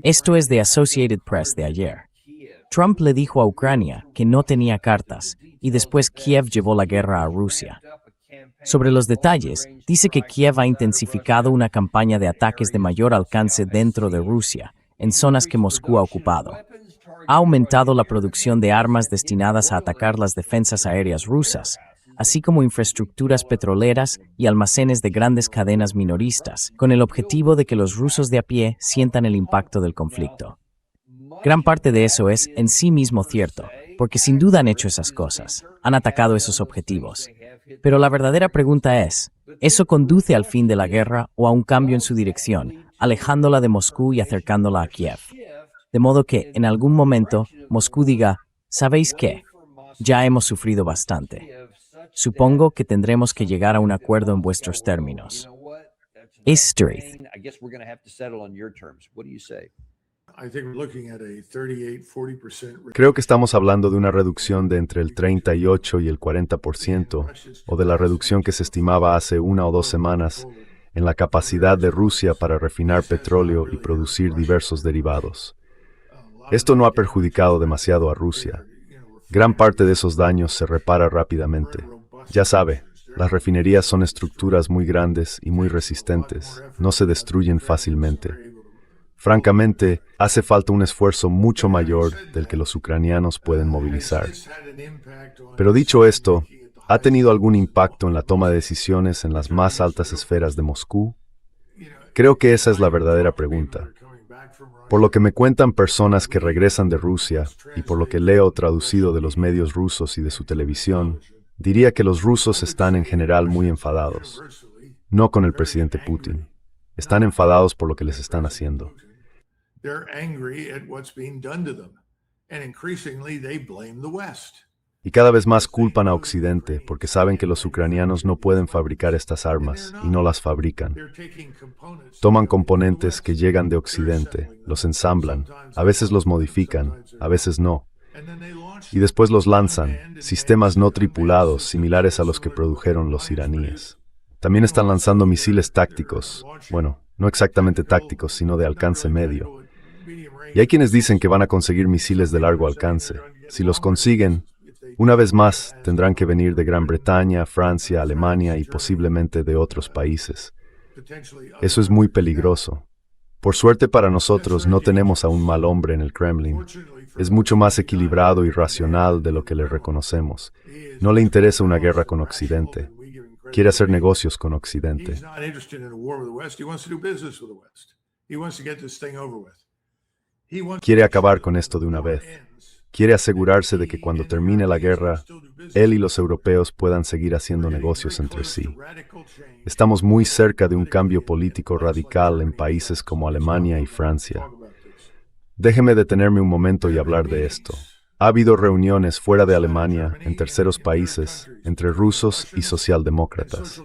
Esto es de Associated Press de ayer. Trump le dijo a Ucrania que no tenía cartas y después Kiev llevó la guerra a Rusia. Sobre los detalles, dice que Kiev ha intensificado una campaña de ataques de mayor alcance dentro de Rusia, en zonas que Moscú ha ocupado. Ha aumentado la producción de armas destinadas a atacar las defensas aéreas rusas, así como infraestructuras petroleras y almacenes de grandes cadenas minoristas, con el objetivo de que los rusos de a pie sientan el impacto del conflicto. Gran parte de eso es en sí mismo cierto, porque sin duda han hecho esas cosas, han atacado esos objetivos. Pero la verdadera pregunta es, ¿eso conduce al fin de la guerra o a un cambio en su dirección, alejándola de Moscú y acercándola a Kiev? De modo que, en algún momento, Moscú diga, ¿sabéis qué? Ya hemos sufrido bastante. Supongo que tendremos que llegar a un acuerdo en vuestros términos. History. Creo que estamos hablando de una reducción de entre el 38 y el 40%, o de la reducción que se estimaba hace 1 o 2 semanas en la capacidad de Rusia para refinar petróleo y producir diversos derivados. Esto no ha perjudicado demasiado a Rusia. Gran parte de esos daños se repara rápidamente. Ya sabe, las refinerías son estructuras muy grandes y muy resistentes, no se destruyen fácilmente. Francamente, hace falta un esfuerzo mucho mayor del que los ucranianos pueden movilizar. Pero dicho esto, ¿ha tenido algún impacto en la toma de decisiones en las más altas esferas de Moscú? Creo que esa es la verdadera pregunta. Por lo que me cuentan personas que regresan de Rusia y por lo que leo traducido de los medios rusos y de su televisión, diría que los rusos están en general muy enfadados. No con el presidente Putin. Están enfadados por lo que les están haciendo. Y cada vez más culpan a Occidente porque saben que los ucranianos no pueden fabricar estas armas y no las fabrican. Toman componentes que llegan de Occidente, los ensamblan, a veces los modifican, a veces no. Y después los lanzan, sistemas no tripulados similares a los que produjeron los iraníes. También están lanzando misiles tácticos, bueno, no exactamente tácticos, sino de alcance medio. Y hay quienes dicen que van a conseguir misiles de largo alcance. Si los consiguen, una vez más tendrán que venir de Gran Bretaña, Francia, Alemania y posiblemente de otros países. Eso es muy peligroso. Por suerte para nosotros no tenemos a un mal hombre en el Kremlin. Es mucho más equilibrado y racional de lo que le reconocemos. No le interesa una guerra con Occidente. Quiere hacer negocios con Occidente. Quiere acabar con esto de una vez. Quiere asegurarse de que cuando termine la guerra, él y los europeos puedan seguir haciendo negocios entre sí. Estamos muy cerca de un cambio político radical en países como Alemania y Francia. Déjeme detenerme un momento y hablar de esto. Ha habido reuniones fuera de Alemania, en terceros países, entre rusos y socialdemócratas.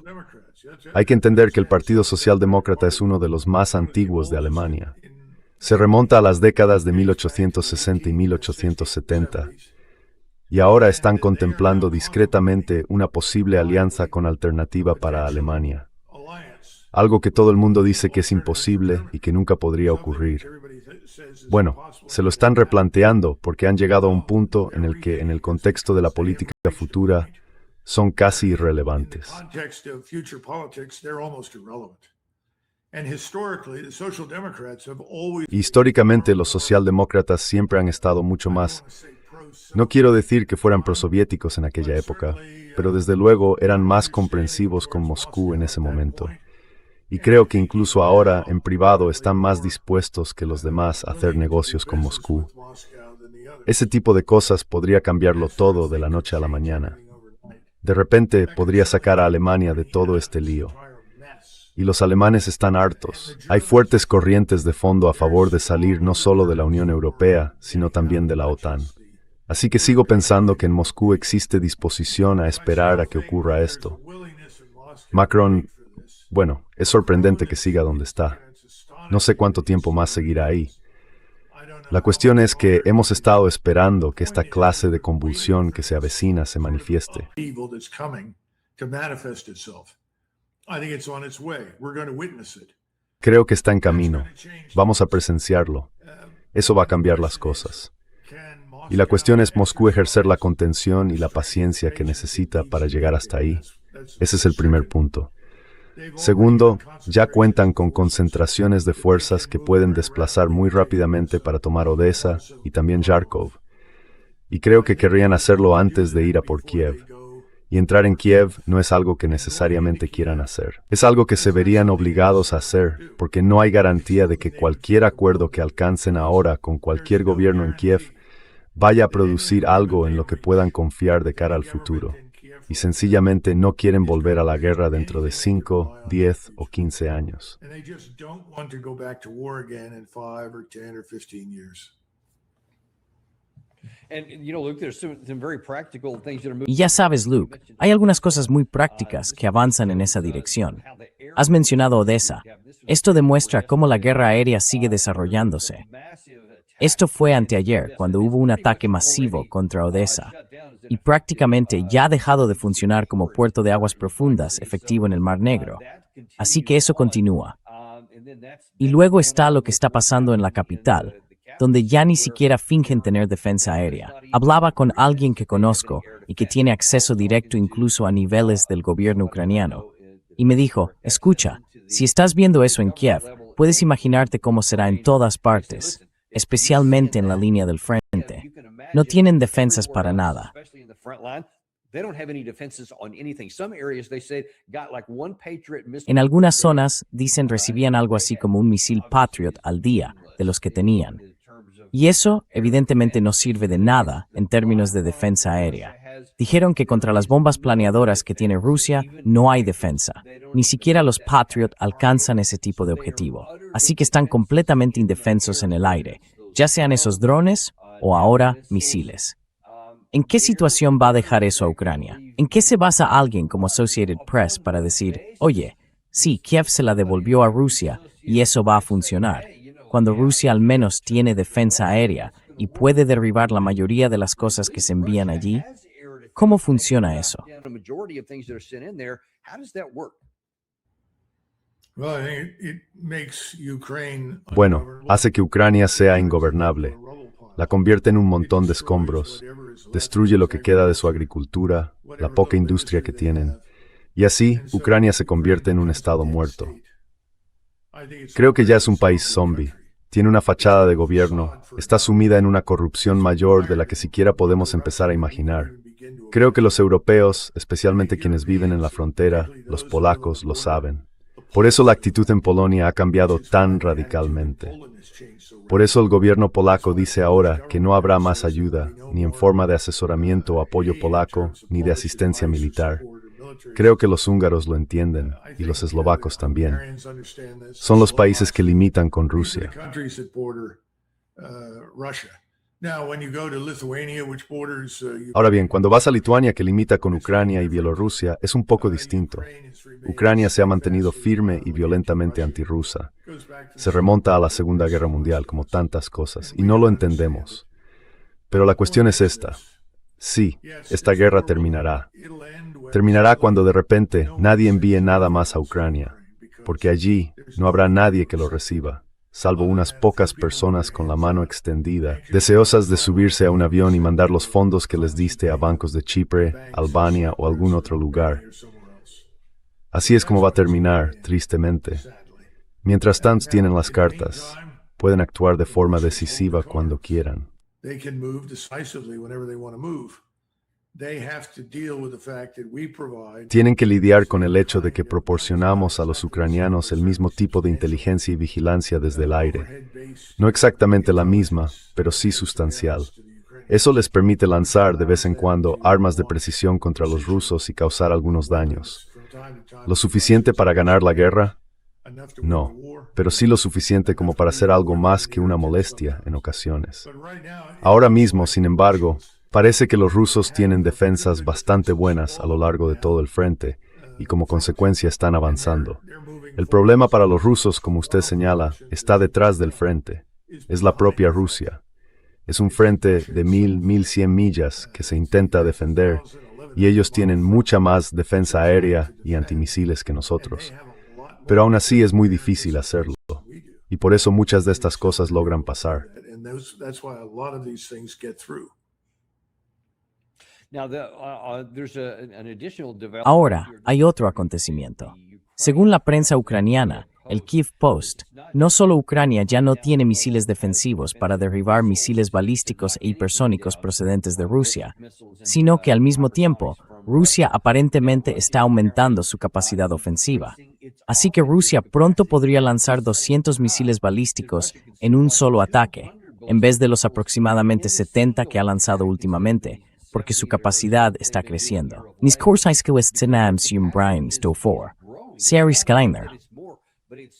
Hay que entender que el Partido Socialdemócrata es uno de los más antiguos de Alemania. Se remonta a las décadas de 1860 y 1870, y ahora están contemplando discretamente una posible alianza con Alternativa para Alemania. Algo que todo el mundo dice que es imposible y que nunca podría ocurrir. Bueno, se lo están replanteando porque han llegado a un punto en el que, en el contexto de la política futura, son casi irrelevantes. Históricamente, los socialdemócratas siempre han estado mucho más, no quiero decir que fueran prosoviéticos en aquella época, pero desde luego eran más comprensivos con Moscú en ese momento. Y creo que incluso ahora, en privado, están más dispuestos que los demás a hacer negocios con Moscú. Ese tipo de cosas podría cambiarlo todo de la noche a la mañana. De repente, podría sacar a Alemania de todo este lío. Y los alemanes están hartos. Hay fuertes corrientes de fondo a favor de salir no solo de la Unión Europea, sino también de la OTAN. Así que sigo pensando que en Moscú existe disposición a esperar a que ocurra esto. Macron, bueno, es sorprendente que siga donde está. No sé cuánto tiempo más seguirá ahí. La cuestión es que hemos estado esperando que esta clase de convulsión que se avecina se manifieste. Creo que está en camino. Vamos a presenciarlo. Eso va a cambiar las cosas. Y la cuestión es Moscú ejercer la contención y la paciencia que necesita para llegar hasta ahí. Ese es el primer punto. Segundo, ya cuentan con concentraciones de fuerzas que pueden desplazar muy rápidamente para tomar Odessa y también Kharkov. Y creo que querrían hacerlo antes de ir a por Kiev. Y entrar en Kiev no es algo que necesariamente quieran hacer. Es algo que se verían obligados a hacer, porque no hay garantía de que cualquier acuerdo que alcancen ahora con cualquier gobierno en Kiev vaya a producir algo en lo que puedan confiar de cara al futuro. Y sencillamente no quieren volver a la guerra dentro de 5, 10 o 15 años. Y ya sabes, Luke, hay algunas cosas muy prácticas que avanzan en esa dirección. Has mencionado Odessa. Esto demuestra cómo la guerra aérea sigue desarrollándose. Esto fue anteayer, cuando hubo un ataque masivo contra Odessa, y prácticamente ya ha dejado de funcionar como puerto de aguas profundas efectivo en el Mar Negro. Así que eso continúa. Y luego está lo que está pasando en la capital, donde ya ni siquiera fingen tener defensa aérea. Hablaba con alguien que conozco y que tiene acceso directo incluso a niveles del gobierno ucraniano. Y me dijo, escucha, si estás viendo eso en Kiev, puedes imaginarte cómo será en todas partes, especialmente en la línea del frente. No tienen defensas para nada. En algunas zonas, dicen, recibían algo así como un misil Patriot al día de los que tenían. Y eso, evidentemente, no sirve de nada en términos de defensa aérea. Dijeron que contra las bombas planeadoras que tiene Rusia no hay defensa. Ni siquiera los Patriot alcanzan ese tipo de objetivo. Así que están completamente indefensos en el aire, ya sean esos drones o ahora misiles. ¿En qué situación va a dejar eso a Ucrania? ¿En qué se basa alguien como Associated Press para decir, oye, sí, Kiev se la devolvió a Rusia y eso va a funcionar, cuando Rusia al menos tiene defensa aérea y puede derribar la mayoría de las cosas que se envían allí? ¿Cómo funciona eso? Bueno, hace que Ucrania sea ingobernable. La convierte en un montón de escombros, destruye lo que queda de su agricultura, la poca industria que tienen, y así Ucrania se convierte en un estado muerto. Creo que ya es un país zombie, tiene una fachada de gobierno, está sumida en una corrupción mayor de la que siquiera podemos empezar a imaginar. Creo que los europeos, especialmente quienes viven en la frontera, los polacos, lo saben. Por eso la actitud en Polonia ha cambiado tan radicalmente. Por eso el gobierno polaco dice ahora que no habrá más ayuda, ni en forma de asesoramiento o apoyo polaco, ni de asistencia militar. Creo que los húngaros lo entienden, y los eslovacos también. Son los países que limitan con Rusia. Ahora bien, cuando vas a Lituania, que limita con Ucrania y Bielorrusia, es un poco distinto. Ucrania se ha mantenido firme y violentamente antirrusa. Se remonta a la Segunda Guerra Mundial, como tantas cosas, y no lo entendemos. Pero la cuestión es esta. Sí, esta guerra terminará. Terminará cuando de repente nadie envíe nada más a Ucrania, porque allí no habrá nadie que lo reciba, salvo unas pocas personas con la mano extendida, deseosas de subirse a un avión y mandar los fondos que les diste a bancos de Chipre, Albania o algún otro lugar. Así es como va a terminar, tristemente. Mientras tanto tienen las cartas, pueden actuar de forma decisiva cuando quieran. Tienen que lidiar con el hecho de que proporcionamos a los ucranianos el mismo tipo de inteligencia y vigilancia desde el aire. No exactamente la misma, pero sí sustancial. Eso les permite lanzar de vez en cuando armas de precisión contra los rusos y causar algunos daños. ¿Lo suficiente para ganar la guerra? No, pero sí lo suficiente como para hacer algo más que una molestia en ocasiones. Ahora mismo, sin embargo, parece que los rusos tienen defensas bastante buenas a lo largo de todo el frente y como consecuencia están avanzando. El problema para los rusos, como usted señala, está detrás del frente. Es la propia Rusia. Es un frente de 1,100 millas que se intenta defender y ellos tienen mucha más defensa aérea y antimisiles que nosotros. Pero aún así es muy difícil hacerlo. Y por eso muchas de estas cosas logran pasar. Ahora, hay otro acontecimiento. Según la prensa ucraniana, el Kyiv Post, no solo Ucrania ya no tiene misiles defensivos para derribar misiles balísticos e hipersónicos procedentes de Rusia, sino que al mismo tiempo, Rusia aparentemente está aumentando su capacidad ofensiva. Así que Rusia pronto podría lanzar 200 misiles balísticos en un solo ataque, en vez de los aproximadamente 70 que ha lanzado últimamente, porque su capacidad está creciendo. Sari Skyler.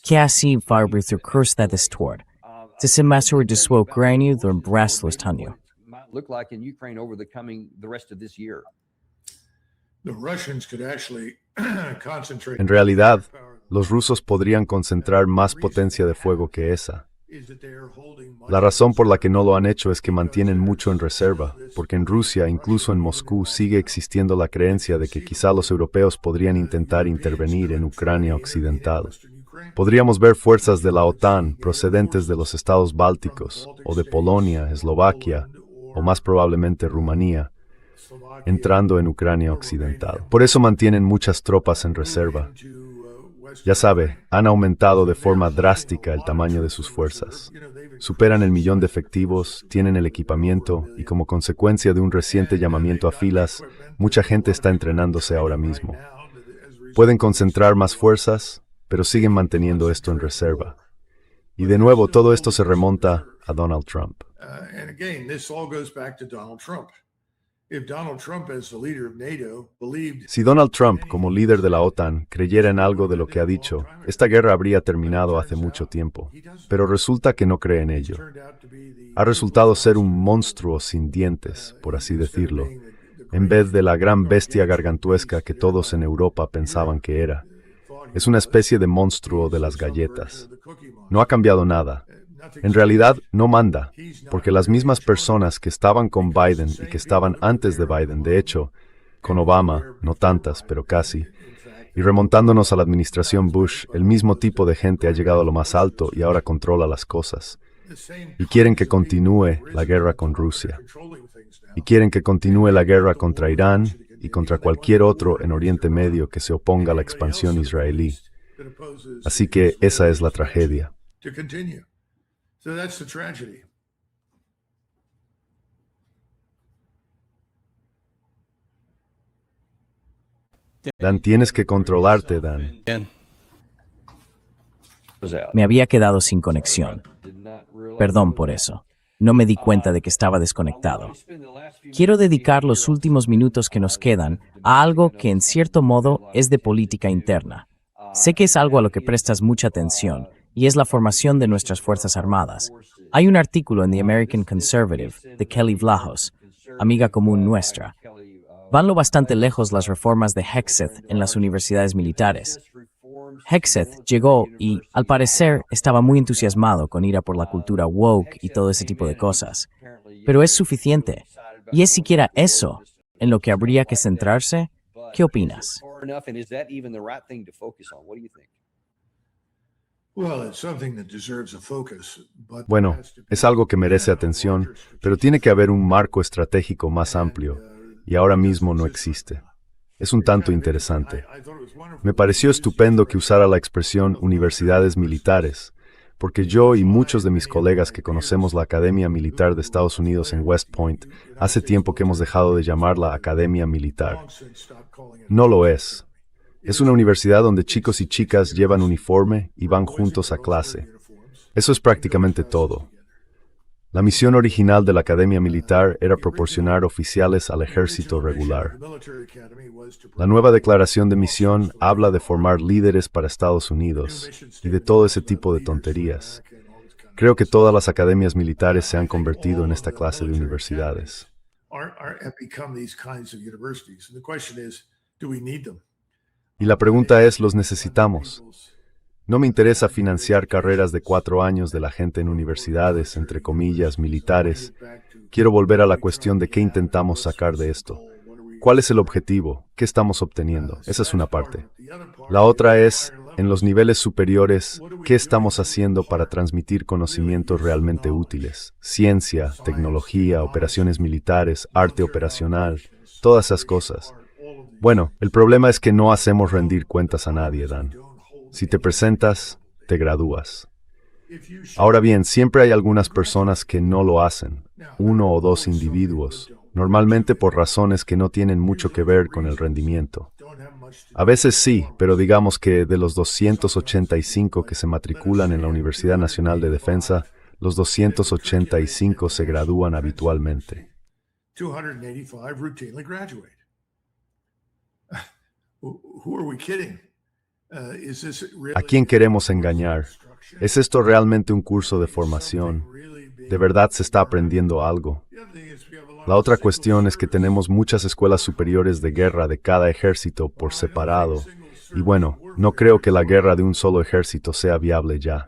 Kasi farbruther kurs that is toward. Tisimasur diswo granu the braslos tanyu. Look like in Ukraine over the rest of this year. The Russians could actually concentrate. En realidad, los rusos podrían concentrar más potencia de fuego que esa. La razón por la que no lo han hecho es que mantienen mucho en reserva, porque en Rusia, incluso en Moscú, sigue existiendo la creencia de que quizá los europeos podrían intentar intervenir en Ucrania occidental. Podríamos ver fuerzas de la OTAN procedentes de los estados bálticos, o de Polonia, Eslovaquia, o más probablemente Rumanía, entrando en Ucrania occidental. Por eso mantienen muchas tropas en reserva. Ya sabe, han aumentado de forma drástica el tamaño de sus fuerzas. Superan el 1.000.000 de efectivos, tienen el equipamiento y como consecuencia de un reciente llamamiento a filas, mucha gente está entrenándose ahora mismo. Pueden concentrar más fuerzas, pero siguen manteniendo esto en reserva. Y de nuevo, todo esto se remonta a Donald Trump. Si Donald Trump, como líder de la OTAN, creyera en algo de lo que ha dicho, esta guerra habría terminado hace mucho tiempo. Pero resulta que no cree en ello. Ha resultado ser un monstruo sin dientes, por así decirlo, en vez de la gran bestia gargantuesca que todos en Europa pensaban que era. Es una especie de monstruo de las galletas. No ha cambiado nada. En realidad, no manda, porque las mismas personas que estaban con Biden y que estaban antes de Biden, de hecho, con Obama, no tantas, pero casi, y remontándonos a la administración Bush, el mismo tipo de gente ha llegado a lo más alto y ahora controla las cosas. Y quieren que continúe la guerra con Rusia. Y quieren que continúe la guerra contra Irán y contra cualquier otro en Oriente Medio que se oponga a la expansión israelí. Así que esa es la tragedia. So that's the tragedy. Dan, tienes que controlarte, Dan. Me había quedado sin conexión. Perdón por eso. No me di cuenta de que estaba desconectado. Quiero dedicar los últimos minutos que nos quedan a algo que en cierto modo es de política interna. Sé que es algo a lo que prestas mucha atención, y es la formación de nuestras Fuerzas Armadas. Hay un artículo en The American Conservative de Kelly Vlahos, amiga común nuestra. Van lo bastante lejos las reformas de Hegseth en las universidades militares. Hegseth llegó y, al parecer, estaba muy entusiasmado con ir a por la cultura woke y todo ese tipo de cosas. Pero ¿es suficiente? ¿Y es siquiera eso en lo que habría que centrarse? ¿Qué opinas? Bueno, es algo que merece atención, pero tiene que haber un marco estratégico más amplio, y ahora mismo no existe. Es un tanto interesante. Me pareció estupendo que usara la expresión universidades militares, porque yo y muchos de mis colegas que conocemos la Academia Militar de Estados Unidos en West Point, hace tiempo que hemos dejado de llamarla Academia Militar. No lo es. Es una universidad donde chicos y chicas llevan uniforme y van juntos a clase. Eso es prácticamente todo. La misión original de la Academia Militar era proporcionar oficiales al ejército regular. La nueva declaración de misión habla de formar líderes para Estados Unidos y de todo ese tipo de tonterías. Creo que todas las academias militares se han convertido en esta clase de universidades. Y la pregunta es, ¿los necesitamos? No me interesa financiar carreras de 4 años de la gente en universidades, entre comillas, militares. Quiero volver a la cuestión de qué intentamos sacar de esto. ¿Cuál es el objetivo? ¿Qué estamos obteniendo? Esa es una parte. La otra es, En los niveles superiores, ¿qué estamos haciendo para transmitir conocimientos realmente útiles? Ciencia, tecnología, operaciones militares, arte operacional, todas esas cosas. Bueno, el problema es que no hacemos rendir cuentas a nadie, Dan. Si te presentas, te gradúas. Ahora bien, siempre hay algunas personas que no lo hacen, 1 o 2 individuos, normalmente por razones que no tienen mucho que ver con el rendimiento. A veces sí, pero digamos que de los 285 que se matriculan en la Universidad Nacional de Defensa, los 285 se gradúan habitualmente. 285 routinely graduate. Who are we kidding? ¿A quién queremos engañar? ¿Es esto realmente un curso de formación? ¿De verdad se está aprendiendo algo? La otra cuestión es que tenemos muchas escuelas superiores de guerra de cada ejército por separado. Y bueno, no creo que la guerra de un solo ejército sea viable ya.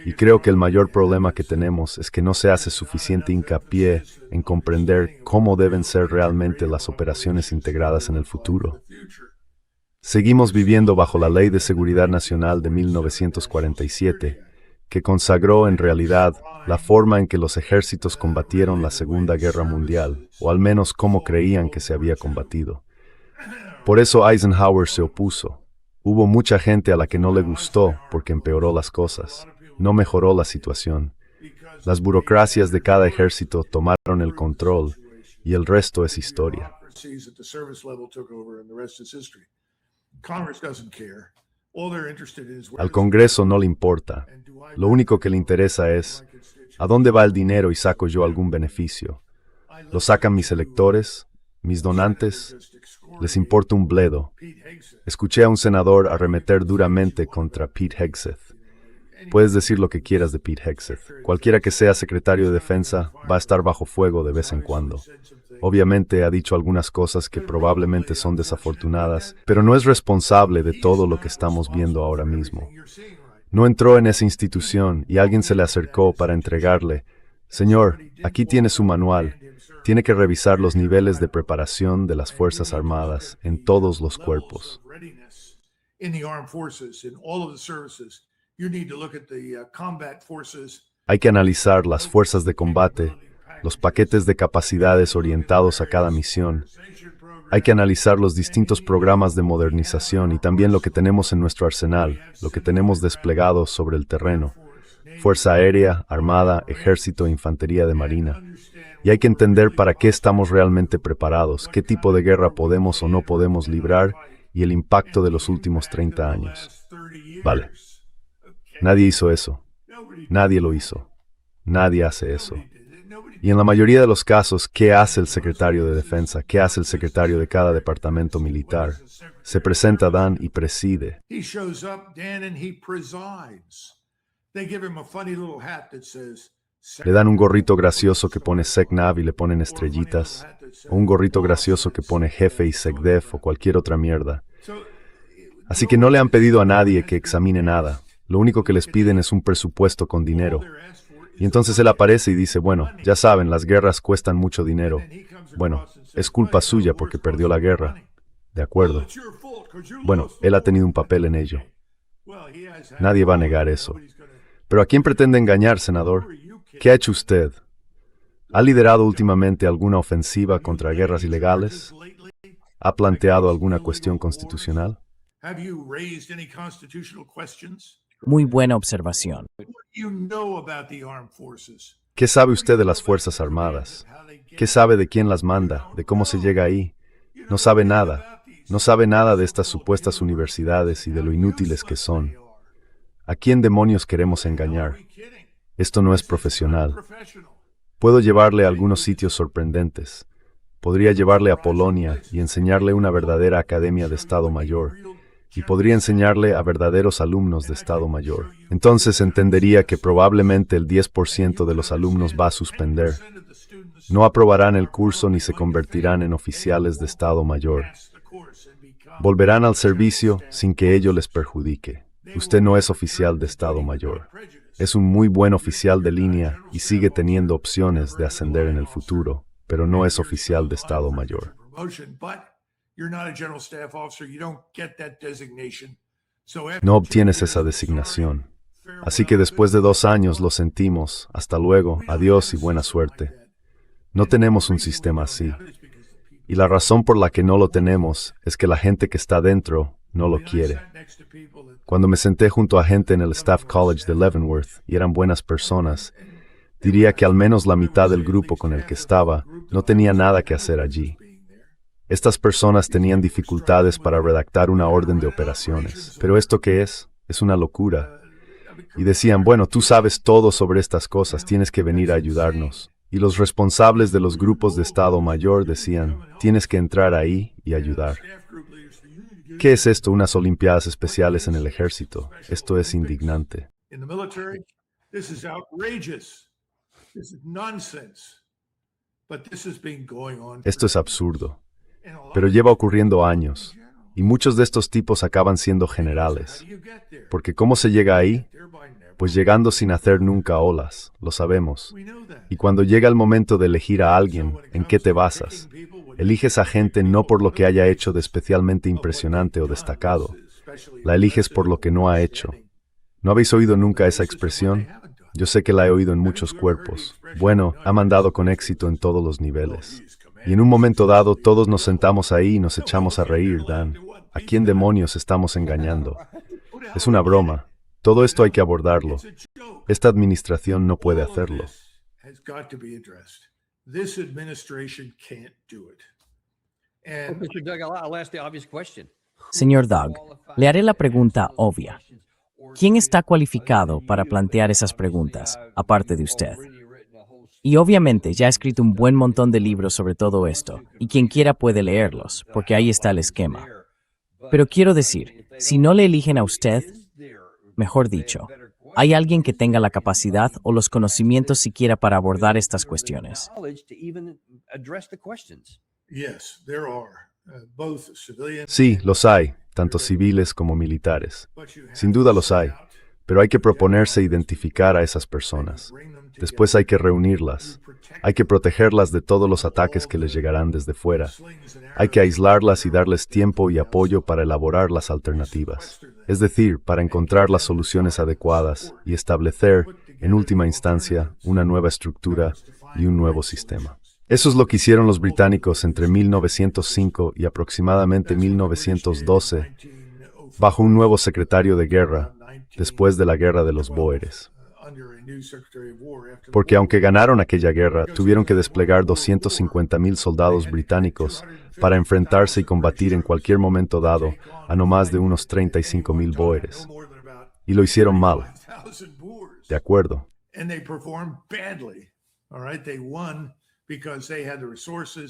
Y creo que el mayor problema que tenemos es que no se hace suficiente hincapié en comprender cómo deben ser realmente las operaciones integradas en el futuro. Seguimos viviendo bajo la Ley de Seguridad Nacional de 1947, que consagró en realidad la forma en que los ejércitos combatieron la Segunda Guerra Mundial, o al menos cómo creían que se había combatido. Por eso Eisenhower se opuso. Hubo mucha gente a la que no le gustó porque empeoró las cosas, no mejoró la situación. Las burocracias de cada ejército tomaron el control y el resto es historia. Al Congreso no le importa. Lo único que le interesa es, ¿a dónde va el dinero y saco yo algún beneficio? ¿Lo sacan mis electores? ¿Mis donantes? Les importa un bledo. Escuché a un senador arremeter duramente contra Pete Hegseth. Puedes decir lo que quieras de Pete Hegseth. Cualquiera que sea secretario de Defensa va a estar bajo fuego de vez en cuando. Obviamente ha dicho algunas cosas que probablemente son desafortunadas, pero no es responsable de todo lo que estamos viendo ahora mismo. No entró en esa institución y alguien se le acercó para entregarle, «Señor, aquí tiene su manual. Tiene que revisar los niveles de preparación de las Fuerzas Armadas en todos los cuerpos». Hay que analizar las fuerzas de combate, los paquetes de capacidades orientados a cada misión. Hay que analizar los distintos programas de modernización y también lo que tenemos en nuestro arsenal, lo que tenemos desplegado sobre el terreno. Fuerza aérea, armada, ejército e infantería de marina. Y hay que entender para qué estamos realmente preparados, qué tipo de guerra podemos o no podemos librar y el impacto de los últimos 30 años. Vale. Nadie hizo eso. Nadie lo hizo. Nadie hace eso. Y en la mayoría de los casos, ¿qué hace el secretario de Defensa? ¿Qué hace el secretario de cada departamento militar? Se presenta Dan y preside. Le dan un gorrito gracioso que pone SecNav y le ponen estrellitas, o un gorrito gracioso que pone jefe y SecDef o cualquier otra mierda. Así que no le han pedido a nadie que examine nada. Lo único que les piden es un presupuesto con dinero. Y entonces él aparece y dice, bueno, ya saben, las guerras cuestan mucho dinero. Bueno, es culpa suya porque perdió la guerra. De acuerdo. Bueno, él ha tenido un papel en ello. Nadie va a negar eso. Pero ¿a quién pretende engañar, senador? ¿Qué ha hecho usted? ¿Ha liderado últimamente alguna ofensiva contra guerras ilegales? ¿Ha planteado alguna cuestión constitucional? Muy buena observación. ¿Qué sabe usted de las Fuerzas Armadas? ¿Qué sabe de quién las manda? ¿De cómo se llega ahí? No sabe nada. No sabe nada de estas supuestas universidades y de lo inútiles que son. ¿A quién demonios queremos engañar? Esto no es profesional. Puedo llevarle a algunos sitios sorprendentes. Podría llevarle a Polonia y enseñarle una verdadera academia de Estado Mayor. Y podría enseñarle a verdaderos alumnos de Estado Mayor. Entonces entendería que probablemente el 10% de los alumnos va a suspender. No aprobarán el curso ni se convertirán en oficiales de Estado Mayor. Volverán al servicio sin que ello les perjudique. Usted no es oficial de Estado Mayor. Es un muy buen oficial de línea y sigue teniendo opciones de ascender en el futuro, pero no es oficial de Estado Mayor. You're not a general staff officer. You don't get that designation No obtienes esa designación. Así que después de 2 años lo sentimos. Hasta luego, adiós y buena suerte. No tenemos un sistema así. Y la razón por la que no lo tenemos es que la gente que está dentro no lo quiere. Cuando me senté junto a gente en el Staff College de Leavenworth y eran buenas personas, diría que al menos la mitad del grupo con el que estaba no tenía nada que hacer allí. Estas personas tenían dificultades para redactar una orden de operaciones. ¿Pero esto qué es? Es una locura. Y decían, bueno, tú sabes todo sobre estas cosas, tienes que venir a ayudarnos. Y los responsables de los grupos de Estado Mayor decían, tienes que entrar ahí y ayudar. ¿Qué es esto? Unas olimpiadas especiales en el ejército. Esto es indignante. Esto es absurdo. Pero lleva ocurriendo años. Y muchos de estos tipos acaban siendo generales. Porque ¿cómo se llega ahí? Pues llegando sin hacer nunca olas, lo sabemos. Y cuando llega el momento de elegir a alguien, ¿en qué te basas? Eliges a gente no por lo que haya hecho de especialmente impresionante o destacado. La eliges por lo que no ha hecho. ¿No habéis oído nunca esa expresión? Yo sé que la he oído en muchos cuerpos. Bueno, ha mandado con éxito en todos los niveles. Y en un momento dado todos nos sentamos ahí y nos echamos a reír, Dan. ¿A quién demonios estamos engañando? Es una broma. Todo esto hay que abordarlo. Esta administración no puede hacerlo. Señor Doug, le haré la pregunta obvia. ¿Quién está cualificado para plantear esas preguntas, aparte de usted? Y obviamente ya ha escrito un buen montón de libros sobre todo esto, y quien quiera puede leerlos, porque ahí está el esquema. Pero quiero decir, si no le eligen a usted, mejor dicho, ¿hay alguien que tenga la capacidad o los conocimientos siquiera para abordar estas cuestiones? Sí, los hay, tanto civiles como militares. Sin duda los hay, pero hay que proponerse identificar a esas personas. Después hay que reunirlas. Hay que protegerlas de todos los ataques que les llegarán desde fuera. Hay que aislarlas y darles tiempo y apoyo para elaborar las alternativas. Es decir, para encontrar las soluciones adecuadas y establecer, en última instancia, una nueva estructura y un nuevo sistema. Eso es lo que hicieron los británicos entre 1905 y aproximadamente 1912, bajo un nuevo secretario de guerra, después de la Guerra de los Bóeres. Porque aunque ganaron aquella guerra, tuvieron que desplegar 250,000 soldados británicos para enfrentarse y combatir en cualquier momento dado a no más de unos 35,000 bóeres. Y lo hicieron mal. De acuerdo.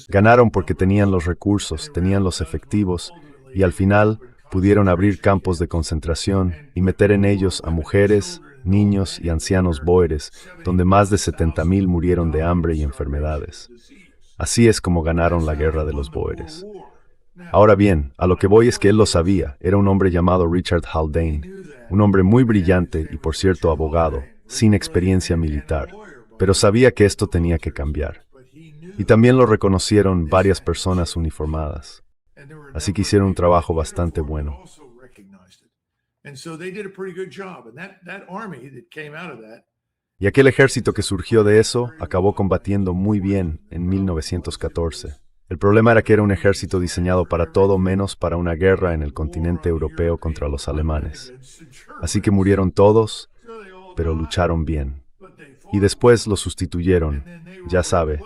Ganaron porque tenían los recursos, tenían los efectivos, y al final pudieron abrir campos de concentración y meter en ellos a mujeres, niños y ancianos bóeres, donde más de 70,000 murieron de hambre y enfermedades. Así es como ganaron la guerra de los bóeres. Ahora bien, a lo que voy es que él lo sabía. Era un hombre llamado Richard Haldane, un hombre muy brillante y, por cierto, abogado, sin experiencia militar, pero sabía que esto tenía que cambiar. Y también lo reconocieron varias personas uniformadas. Así que hicieron un trabajo bastante bueno. Y aquel ejército que surgió de eso acabó combatiendo muy bien en 1914. El problema era que era un ejército diseñado para todo menos para una guerra en el continente europeo contra los alemanes. Así que murieron todos, pero lucharon bien. Y después lo sustituyeron, ya sabe,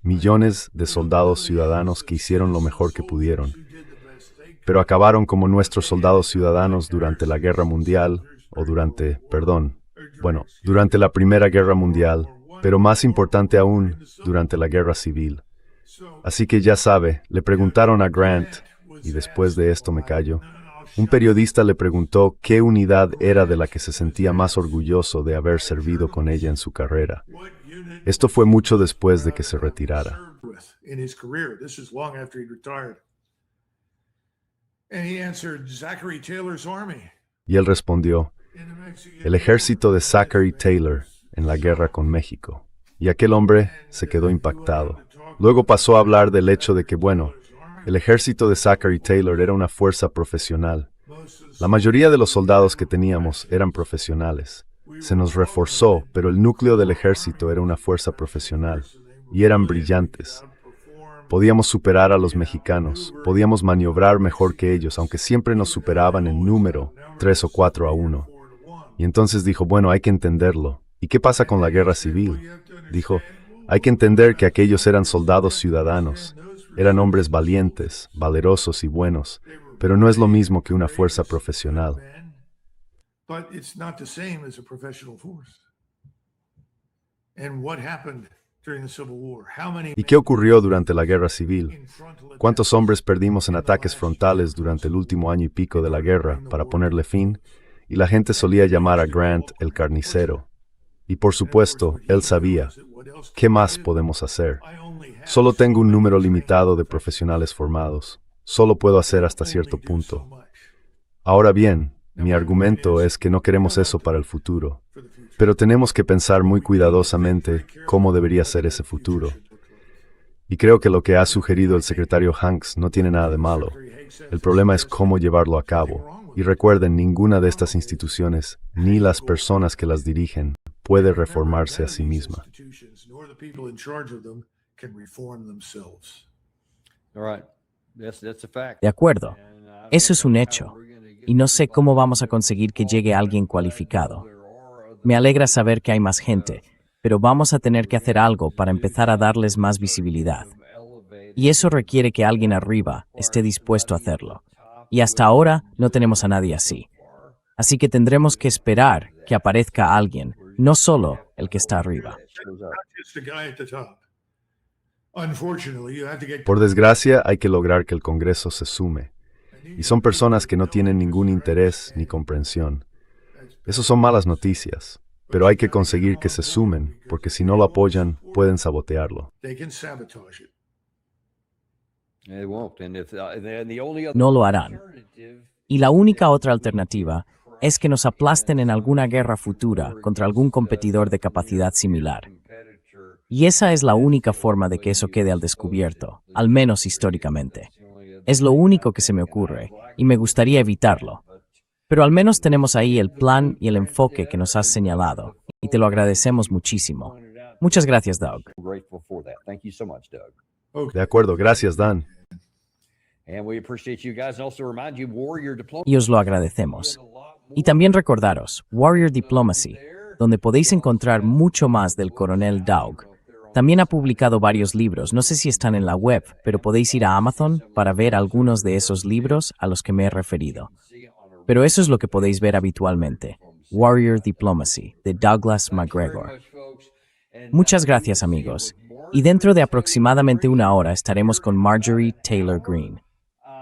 millones de soldados ciudadanos que hicieron lo mejor que pudieron. Pero acabaron como nuestros soldados ciudadanos durante la Guerra Mundial, durante la Primera Guerra Mundial, pero más importante aún, durante la Guerra Civil. Así que ya sabe, le preguntaron a Grant, y después de esto me callo, un periodista le preguntó qué unidad era de la que se sentía más orgulloso de haber servido con ella en su carrera. Esto fue mucho después de que se retirara. Y él respondió, el ejército de Zachary Taylor en la guerra con México. Y aquel hombre se quedó impactado. Luego pasó a hablar del hecho de que, el ejército de Zachary Taylor era una fuerza profesional, La mayoría de los soldados que teníamos eran profesionales. Se nos reforzó, pero el núcleo del ejército era una fuerza profesional, y eran brillantes. Podíamos superar a los mexicanos, podíamos maniobrar mejor que ellos, aunque siempre nos superaban en número, 3 o 4-1. Y entonces dijo, bueno, hay que entenderlo. ¿Y qué pasa con la guerra civil? Dijo, hay que entender que aquellos eran soldados ciudadanos, eran hombres valientes, valerosos y buenos, pero no es lo mismo que una fuerza profesional. But it's not the same as a professional force. And what happened during the Civil War? How many ¿Y qué ocurrió durante la guerra civil? ¿Cuántos hombres perdimos en ataques frontales durante el último año y pico de la guerra para ponerle fin? Y la gente solía llamar a Grant el carnicero. Y por supuesto, él sabía, ¿qué más podemos hacer? Solo tengo un número limitado de profesionales formados. Solo puedo hacer hasta cierto punto. Ahora bien, mi argumento es que no queremos eso para el futuro, pero tenemos que pensar muy cuidadosamente cómo debería ser ese futuro. Y creo que lo que ha sugerido el secretario Hanks no tiene nada de malo. El problema es cómo llevarlo a cabo. Y recuerden, ninguna de estas instituciones, ni las personas que las dirigen, puede reformarse a sí misma. De acuerdo, eso es un hecho. Y no sé cómo vamos a conseguir que llegue alguien cualificado. Me alegra saber que hay más gente, pero vamos a tener que hacer algo para empezar a darles más visibilidad. Y eso requiere que alguien arriba esté dispuesto a hacerlo. Y hasta ahora no tenemos a nadie así. Así que tendremos que esperar que aparezca alguien, no solo el que está arriba. Por desgracia, hay que lograr que el Congreso se sume. Y son personas que no tienen ningún interés ni comprensión. Eso son malas noticias, pero hay que conseguir que se sumen, porque si no lo apoyan, pueden sabotearlo. No lo harán. Y la única otra alternativa es que nos aplasten en alguna guerra futura contra algún competidor de capacidad similar. Y esa es la única forma de que eso quede al descubierto, al menos históricamente. Es lo único que se me ocurre, y me gustaría evitarlo. Pero al menos tenemos ahí el plan y el enfoque que nos has señalado, y te lo agradecemos muchísimo. Muchas gracias, Doug. De acuerdo, gracias, Dan. Y os lo agradecemos. Y también recordaros, Warrior Diplomacy, donde podéis encontrar mucho más del coronel Doug. También ha publicado varios libros, no sé si están en la web, pero podéis ir a Amazon para ver algunos de esos libros a los que me he referido. Pero eso es lo que podéis ver habitualmente, Warrior Diplomacy, de Douglas MacGregor. Muchas gracias, amigos. Y dentro de aproximadamente una hora estaremos con Marjorie Taylor Greene.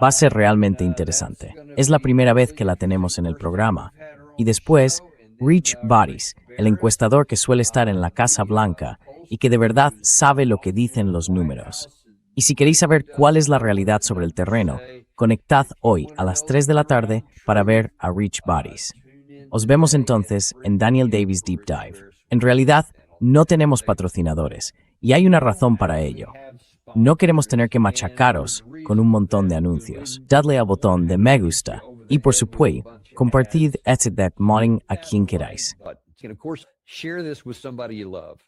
Va a ser realmente interesante. Es la primera vez que la tenemos en el programa. Y después, Rich Bodies, el encuestador que suele estar en la Casa Blanca y que de verdad sabe lo que dicen los números. Y si queréis saber cuál es la realidad sobre el terreno, conectad hoy a las 3 de la tarde para ver a Rich Bodies. Os vemos entonces en Daniel Davis Deep Dive. En realidad, no tenemos patrocinadores, y hay una razón para ello. No queremos tener que machacaros con un montón de anuncios. Dadle al botón de me gusta y, por supuesto, compartid este modding a quien queráis. And of course, share this with somebody you love.